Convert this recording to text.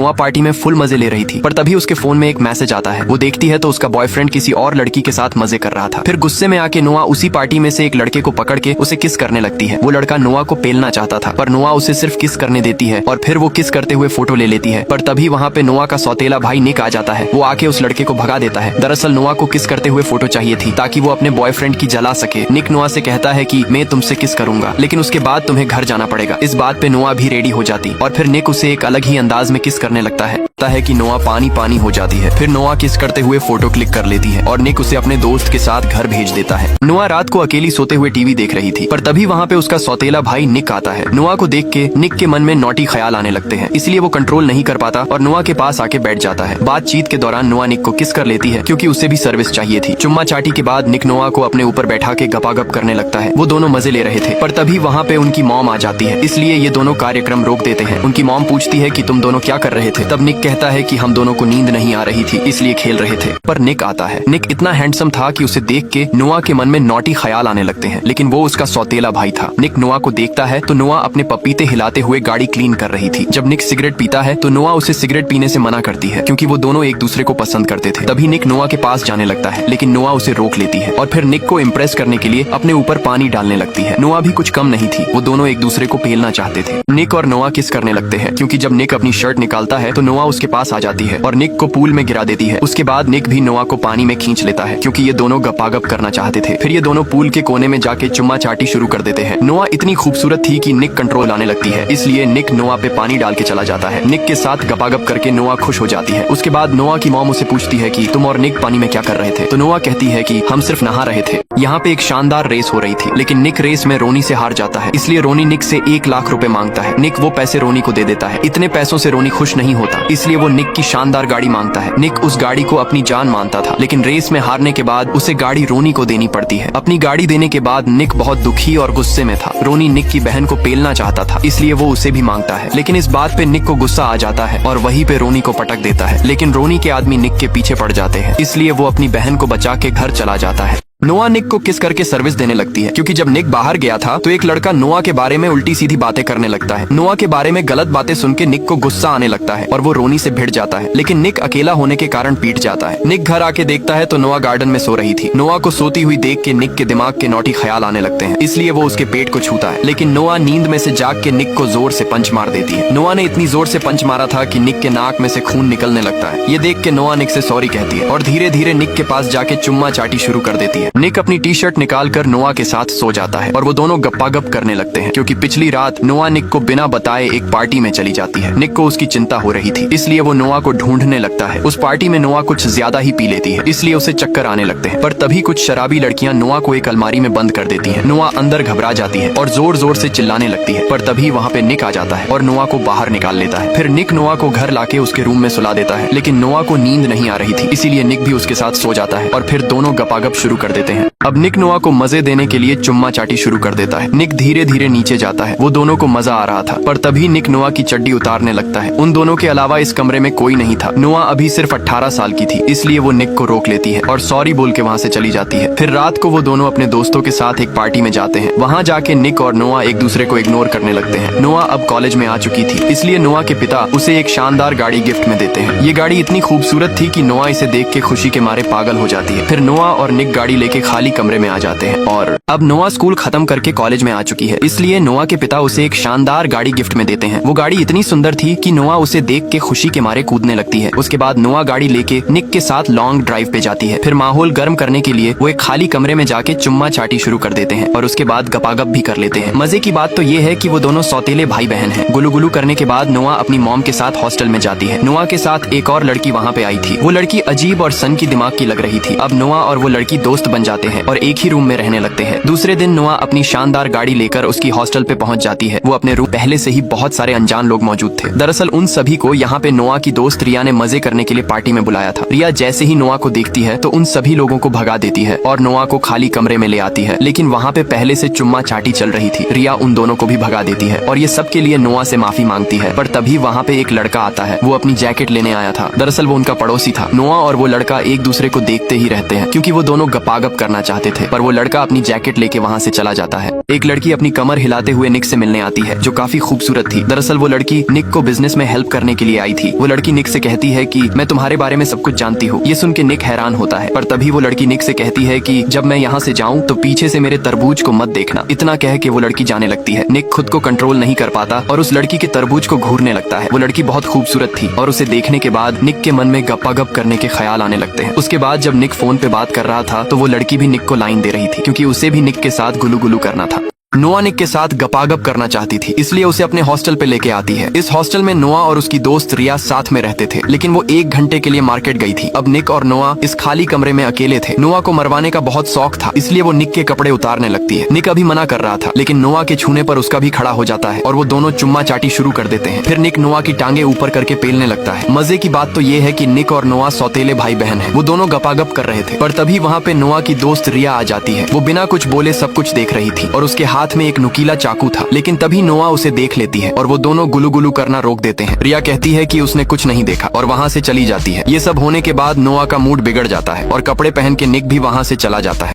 नोआ पार्टी में फुल मजे ले रही थी, पर तभी उसके फोन में एक मैसेज आता है। वो देखती है तो उसका बॉयफ्रेंड किसी और लड़की के साथ मजे कर रहा था। फिर गुस्से में आके नोआ उसी पार्टी में से एक लड़के को पकड़ के उसे किस करने लगती है। वो लड़का नोआ को पेलना चाहता था, पर नोआ उसे सिर्फ किस करने देती है और फिर वो किस करते हुए फोटो ले लेती है। पर तभी वहाँ पे नोआ का सौतेला भाई निक आ जाता है। वो आके उस लड़के को भगा देता है। दरअसल नोआ को किस करते हुए फोटो चाहिए थी ताकि वो अपने बॉयफ्रेंड की जला सके। निक नोआ से कहता है कि मैं तुमसे किस करूंगा, लेकिन उसके बाद तुम्हें घर जाना पड़ेगा। इस बात पे नोआ भी रेडी हो जाती और फिर निक उसे एक अलग ही अंदाज में किस करने लगता है कि नोआ पानी पानी हो जाती है। फिर नोआ किस करते हुए फोटो क्लिक कर लेती है और निक उसे अपने दोस्त के साथ घर भेज देता है। नोआ रात को अकेली सोते हुए टीवी देख रही थी, पर तभी वहाँ पे उसका सौतेला भाई निक आता है। नोआ को देख के निक के मन में नॉटी ख्याल आने लगते हैं, इसलिए वो कंट्रोल नहीं कर पाता और नोआ के पास आके बैठ जाता है। बातचीत के दौरान नोआ निक को किस कर लेती है क्योंकि उसे भी सर्विस चाहिए थी। चुम्मा चाटी के बाद निक नोआ को अपने ऊपर बैठा के गपागप करने लगता है। वो दोनों मजे ले रहे थे, पर तभी वहाँ पे उनकी मॉम आ जाती है, इसलिए ये दोनों कार्यक्रम रोक देते हैं। उनकी मॉम पूछती है कि तुम दोनों क्या कर रहे थे। तब निक कहता है कि हम दोनों को नींद नहीं आ रही थी इसलिए खेल रहे थे। पर निक आता है। निक इतना हैंडसम था कि उसे देख के नोआ के मन में नॉटी ख्याल आने लगते हैं, लेकिन वो उसका सौतेला भाई था। निक नोआ को देखता है तो नोआ अपने पपीते हिलाते हुए गाड़ी क्लीन कर रही थी। जब निक सिगरेट पीता है तो नोआ उसे सिगरेट पीने से मना करती है क्योंकि वो दोनों एक दूसरे को पसंद करते थे। तभी निक नोआ के पास जाने लगता है, लेकिन नोआ उसे रोक लेती है और फिर निक को इम्प्रेस करने के लिए अपने ऊपर पानी डालने लगती है। नोआ भी कुछ कम नहीं थी, वो दोनों एक दूसरे को पेलना चाहते थे। निक और नोआ किस करने लगते हैं क्योंकि जब निक अपनी शर्ट निकालता है तो नोआ उसके पास आ जाती है और निक को पूल में गिरा देती है। उसके बाद निक भी नोआ को पानी में खींच लेता है क्योंकि ये दोनों गपागप करना चाहते थे। फिर ये दोनों पूल के कोने में जाके चुम्मा चाटी शुरू कर देते हैं। नोआ इतनी खूबसूरत थी कि निक कंट्रोल आने लगती है, इसलिए निक नोआ पे पानी डाल के चला जाता है। निक के साथ गपागप करके नोआ खुश हो जाती है। उसके बाद नोआ की मॉम उसे पूछती है कि तुम और निक पानी में क्या कर रहे थे। तो नोआ कहती है कि हम सिर्फ नहा रहे थे। यहाँ पे एक शानदार रेस हो रही थी, लेकिन निक रेस में रोनी से हार जाता है, इसलिए रोनी निक से 1 लाख रुपए मांगता है। निक वो पैसे रोनी को दे देता है। इतने पैसों से रोनी खुश नहीं होता, इसलिए वो निक की शानदार गाड़ी मांगता है। निक उस गाड़ी को अपनी जान मानता था, लेकिन रेस में हारने के बाद उसे गाड़ी रोनी को देनी पड़ती है। अपनी गाड़ी देने के बाद निक बहुत दुखी और गुस्से में था। रोनी निक की बहन को पेलना चाहता था, इसलिए वो उसे भी मांगता है, लेकिन इस बात पे निक को गुस्सा आ जाता है और वहीं पे रोनी को पटक देता है। लेकिन रोनी के आदमी निक के पीछे पड़ जाते हैं, इसलिए वो अपनी बहन को बचा के घर चला जाता है। नोआ निक को किस करके सर्विस देने लगती है क्योंकि जब निक बाहर गया था तो एक लड़का नोआ के बारे में उल्टी सीधी बातें करने लगता है। नोआ के बारे में गलत बातें सुन के निक को गुस्सा आने लगता है और वो रोनी से भिड़ जाता है, लेकिन निक अकेला होने के कारण पीट जाता है। निक घर आके देखता है तो नोआ गार्डन में सो रही थी। नोआ को सोती हुई देख के निक के दिमाग के नौटी ख्याल आने लगते हैं, इसलिए वो उसके पेट को छूता है, लेकिन नोआ नींद में से जाग के निक को जोर से पंच मार देती है। नोआ ने इतनी जोर से पंच मारा था कि निक के नाक में से खून निकलने लगता है। ये देख के नोआ निक से सॉरी कहती है और धीरे धीरे निक के पास जाके चुम्मा चाटी शुरू कर देती है। निक अपनी टी शर्ट निकालकर नोआ के साथ सो जाता है और वो दोनों गप्पागप करने लगते हैं क्योंकि पिछली रात नोआ निक को बिना बताए एक पार्टी में चली जाती है। निक को उसकी चिंता हो रही थी, इसलिए वो नोआ को ढूंढने लगता है। उस पार्टी में नोआ कुछ ज्यादा ही पी लेती है, इसलिए उसे चक्कर आने लगते हैं। पर तभी कुछ शराबी लड़कियां नोआ को एक अलमारी में बंद कर देती है। नोआ अंदर घबरा जाती है और जोर जोर से चिल्लाने लगती है, पर तभी वहाँ पे निक आ जाता है और नोआ को बाहर निकाल लेता है। फिर निक नोआ को घर लाके उसके रूम में सुला देता है, लेकिन नोआ को नींद नहीं आ रही थी, इसीलिए निक भी उसके साथ सो जाता है और फिर दोनों गपागप शुरू कर देते हैं। अब निक नोआ को मजे देने के लिए चुम्मा चाटी शुरू कर देता है। निक धीरे धीरे नीचे जाता है। वो दोनों को मजा आ रहा था, पर तभी निक नोआ की चड्डी उतारने लगता है। उन दोनों के अलावा इस कमरे में कोई नहीं था। नोआ अभी सिर्फ 18 साल की थी, इसलिए वो निक को रोक लेती है और सॉरी बोल के वहाँ से चली जाती है। फिर रात को वो दोनों अपने दोस्तों के साथ एक पार्टी में जाते हैं। वहाँ जाके निक और नोआ एक दूसरे को इग्नोर करने लगते हैं। नोआ अब कॉलेज में आ चुकी थी, इसलिए नोआ के पिता उसे एक शानदार गाड़ी गिफ्ट में देते हैं। ये गाड़ी इतनी खूबसूरत थी कि नोआ इसे देख के खुशी के मारे पागल हो जाती है। फिर नोआ और निक गाड़ी लेके खाली कमरे में आ जाते हैं और अब नोआ स्कूल खत्म करके कॉलेज में आ चुकी है, इसलिए नोआ के पिता उसे एक शानदार गाड़ी गिफ्ट में देते हैं। वो गाड़ी इतनी सुंदर थी कि नोआ उसे देख के खुशी के मारे कूदने लगती है। उसके बाद नोआ गाड़ी लेके निक के साथ लॉन्ग ड्राइव पे जाती है। फिर माहौल गर्म करने के लिए वो एक खाली कमरे में जाके चुम्मा चाटी शुरू कर देते हैं और उसके बाद गपागप भी कर लेते हैं। मजे की बात तो ये है कि वो दोनों सौतेले भाई बहन हैं। गुलू गुलू करने के बाद नोआ अपनी मॉम के साथ हॉस्टल में जाती है। नोआ के साथ एक और लड़की वहाँ पे आई थी। वो लड़की अजीब और सन की दिमाग की लग रही थी। अब नोआ और वो लड़की दोस्त बन जाते हैं और एक ही रूम में रहने लगते हैं। दूसरे दिन नोआ अपनी शानदार गाड़ी लेकर उसकी हॉस्टल पे पहुंच जाती है। वो अपने रूम पहले से ही बहुत सारे अनजान लोग मौजूद थे। दरअसल उन सभी को यहाँ पे नोआ की दोस्त रिया ने मजे करने के लिए पार्टी में बुलाया था। रिया जैसे ही नोआ को देखती है तो उन सभी लोगों को भगा देती है और नोआ को खाली कमरे में ले आती है, लेकिन वहाँ पे पहले से चुम्मा चाटी चल रही थी। रिया उन दोनों को भी भगा देती है और ये सब के लिए नोआ से माफी मांगती है। पर तभी वहाँ पे एक लड़का आता है। वो अपनी जैकेट लेने आया था। दरअसल वो उनका पड़ोसी था। नोआ और वो लड़का एक दूसरे को देखते ही रहते हैं क्योंकि वो दोनों गपागप करना चाहते चाहते थे, पर वो लड़का अपनी जैकेट लेके वहाँ से चला जाता है। एक लड़की अपनी कमर हिलाते हुए निक से मिलने आती है, जो काफी खूबसूरत थी। दरअसल वो लड़की निक को बिजनेस में हेल्प करने के लिए आई थी। वो लड़की निक से कहती है कि मैं तुम्हारे बारे में सब कुछ जानती हूँ। ये सुन के निक हैरान होता है, पर तभी वो लड़की निक से कहती है कि जब मैं यहाँ से जाऊँ तो पीछे से मेरे तरबूज को मत देखना। इतना कह के वो लड़की जाने लगती है। निक खुद को कंट्रोल नहीं कर पाता और उस लड़की के तरबूज को घूरने लगता है। वो लड़की बहुत खूबसूरत थी और उसे देखने के बाद निक के मन में गप्पा-गप करने के ख्याल आने लगते हैं। उसके बाद जब निक फोन पे बात कर रहा था तो वो लड़की भी निक को लाइन दे रही थी, क्योंकि उसे भी निक के साथ गुलू गुलू करना था। नोआ निक के साथ गपागप करना चाहती थी, इसलिए उसे अपने हॉस्टल पे लेके आती है। इस हॉस्टल में नोआ और उसकी दोस्त रिया साथ में रहते थे, लेकिन वो 1 घंटे के लिए मार्केट गई थी। अब निक और नोआ इस खाली कमरे में अकेले थे। नोआ को मरवाने का बहुत शौक था, इसलिए वो निक के कपड़े उतारने लगती है। निक अभी मना कर रहा था, लेकिन नोआ के छूने पर उसका भी खड़ा हो जाता है और वो दोनों चुम्मा चाटी शुरू कर देते हैं। फिर निक नोआ की टांगे ऊपर करके पेलने लगता है। मजे की बात तो ये है कि निक और नोआ सौतेले भाई बहन है। वो दोनों गपागप कर रहे थे, पर तभी वहाँ पे नोआ की दोस्त रिया आ जाती है। वो बिना कुछ बोले सब कुछ देख रही थी और उसके हाथ में एक नुकीला चाकू था, लेकिन तभी नोआ उसे देख लेती है और वो दोनों गुलू गुलू करना रोक देते हैं। रिया कहती है कि उसने कुछ नहीं देखा और वहाँ से चली जाती है। ये सब होने के बाद नोआ का मूड बिगड़ जाता है और कपड़े पहन के निक भी वहाँ से चला जाता है।